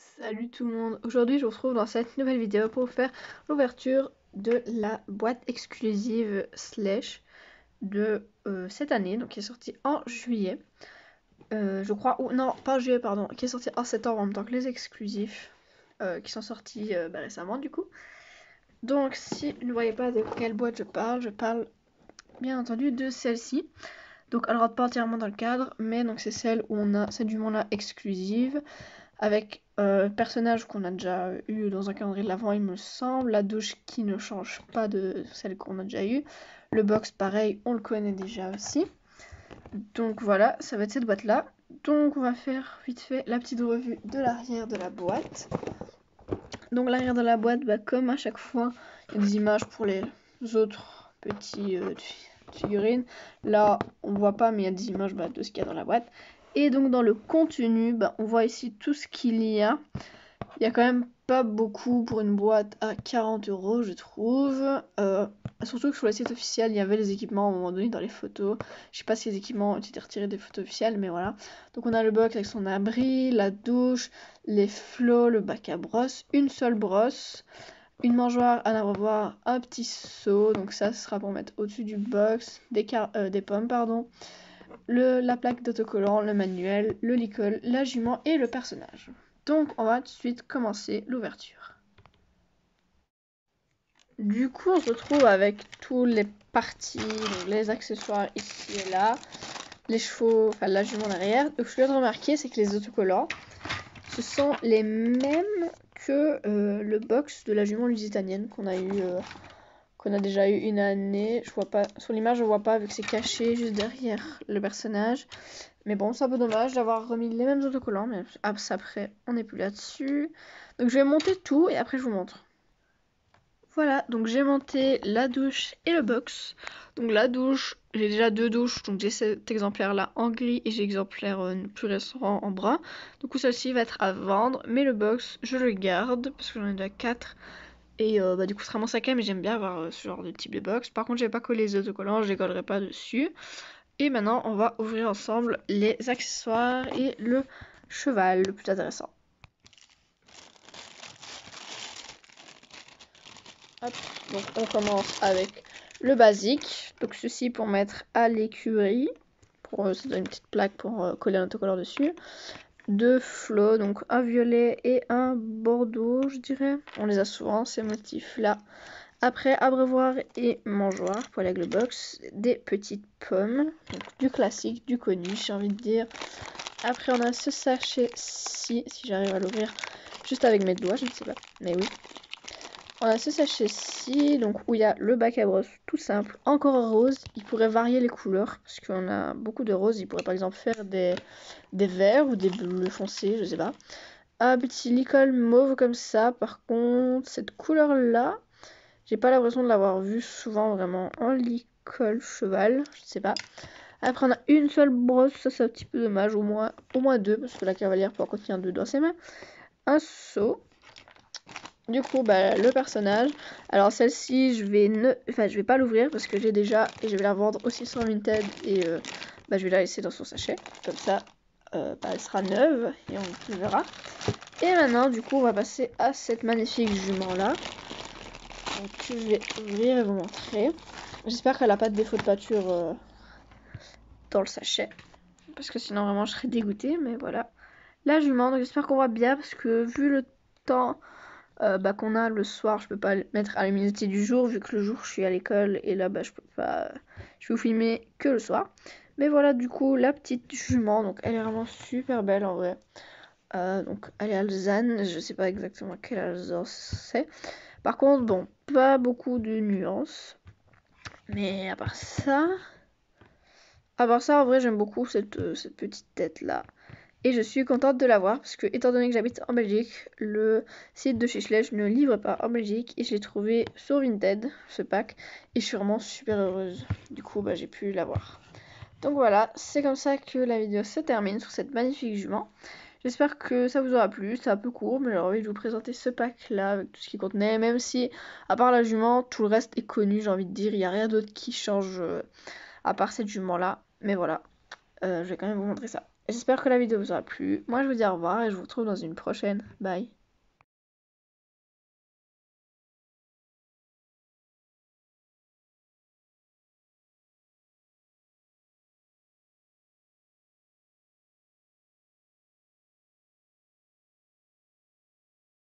Salut tout le monde, aujourd'hui je vous retrouve dans cette nouvelle vidéo pour vous faire l'ouverture de la boîte exclusive Slash de cette année, donc qui est sortie en juillet, je crois, ou non pas en juillet pardon, qui est sortie en septembre en même temps que les exclusifs qui sont sortis récemment du coup. Donc si vous ne voyez pas de quelle boîte je parle bien entendu de celle-ci. Donc elle rentre pas entièrement dans le cadre, mais donc c'est celle où on a cette jument là exclusive avec personnage qu'on a déjà eu dans un calendrier de l'Avent, il me semble, la douche qui ne change pas de celle qu'on a déjà eu, le box pareil, on le connaît déjà aussi. Donc voilà, ça va être cette boîte là. Donc on va faire vite fait la petite revue de l'arrière de la boîte. Donc l'arrière de la boîte, comme à chaque fois, il y a des images pour les autres petits figurines. Là, on voit pas, mais il y a des images de ce qu'il y a dans la boîte. Et donc dans le contenu, on voit ici tout ce qu'il y a. Il y a quand même pas beaucoup pour une boîte à 40 €, je trouve. Surtout que sur le site officiel, il y avait les équipements à un moment donné dans les photos. Je sais pas si les équipements ont été retirés des photos officielles, mais voilà. Donc on a le box avec son abri, la douche, les flots, le bac à brosse, une seule brosse, une mangeoire à revoir, un petit seau. Donc ça, ce sera pour mettre au-dessus du box, des pommes, pardon. La plaque d'autocollant, le manuel, le licol, la jument et le personnage. Donc on va tout de suite commencer l'ouverture. Du coup on se retrouve avec tous les parties, donc les accessoires ici et là, les chevaux, enfin la jument derrière. Donc ce que je viens de remarquer, c'est que les autocollants, ce sont les mêmes que le box de la jument lusitanienne qu'on a déjà eu une année. Je vois pas sur l'image, je vois pas vu que c'est caché juste derrière le personnage. Mais bon, c'est un peu dommage d'avoir remis les mêmes autocollants, mais après, on n'est plus là-dessus. Donc je vais monter tout et après je vous montre. Voilà, donc j'ai monté la douche et le box. Donc la douche, j'ai déjà deux douches, donc j'ai cet exemplaire-là en gris et j'ai l'exemplaire plus récent en brun. Du coup, celle-ci va être à vendre, mais le box, je le garde parce que j'en ai déjà 4. Et du coup, ce sera mon cinquième, mais j'aime bien avoir ce genre de type de box. Par contre, je vais pas coller les autocollants, je les collerai pas dessus. Et maintenant, on va ouvrir ensemble les accessoires et le cheval, le plus intéressant. Hop, donc on commence avec le basique. Donc ceci pour mettre à l'écurie. Ça donne une petite plaque pour coller un autocollant dessus. Deux flots, donc un violet et un bordeaux, je dirais. On les a souvent, ces motifs-là. Après, abreuvoir et mangeoire pour avec le box, des petites pommes, donc du classique, du connu, j'ai envie de dire. Après, on a ce sachet-ci, si j'arrive à l'ouvrir juste avec mes doigts, je ne sais pas, mais oui. On a ce sachet-ci, donc où il y a le bac à brosse tout simple, encore rose. Il pourrait varier les couleurs, parce qu'on a beaucoup de roses. Il pourrait par exemple faire des verts ou des bleus foncés, je sais pas. Un petit licol mauve comme ça, par contre, cette couleur-là, j'ai pas l'impression de l'avoir vu souvent vraiment en licol cheval, je sais pas. Après on a une seule brosse, ça c'est un petit peu dommage, au moins deux, parce que la cavalière peut en contenir deux dans ses mains. Un seau. Du coup le personnage. Alors celle-ci je vais pas l'ouvrir parce que j'ai déjà et je vais la vendre aussi sur Vinted et je vais la laisser dans son sachet. Comme ça elle sera neuve et on verra. Et maintenant du coup on va passer à cette magnifique jument là. Donc je vais ouvrir et vous montrer. J'espère qu'elle n'a pas de défaut de pâture dans le sachet. Parce que sinon vraiment je serais dégoûtée. Mais voilà. La jument, donc j'espère qu'on voit bien. Parce que vu le temps qu'on a le soir, je peux pas le mettre à la luminosité du jour. Vu que le jour je suis à l'école. Et là je peux pas. Je vais vous filmer que le soir. Mais voilà du coup la petite jument. Donc elle est vraiment super belle en vrai. Donc elle est alezane. Je sais pas exactement quelle Alsace c'est. Par contre, bon, pas beaucoup de nuances. Mais à part ça, en vrai, j'aime beaucoup cette petite tête-là. Et je suis contente de l'avoir parce que, étant donné que j'habite en Belgique, le site de chez Schlage ne livre pas en Belgique et je l'ai trouvé sur Vinted, ce pack, et je suis vraiment super heureuse. Du coup, j'ai pu l'avoir. Donc voilà, c'est comme ça que la vidéo se termine sur cette magnifique jument. J'espère que ça vous aura plu, c'est un peu court, mais j'ai envie de vous présenter ce pack-là avec tout ce qu'il contenait, même si, à part la jument, tout le reste est connu, j'ai envie de dire, il n'y a rien d'autre qui change à part cette jument-là. Mais voilà, je vais quand même vous montrer ça. J'espère que la vidéo vous aura plu. Moi, je vous dis au revoir et je vous retrouve dans une prochaine. Bye.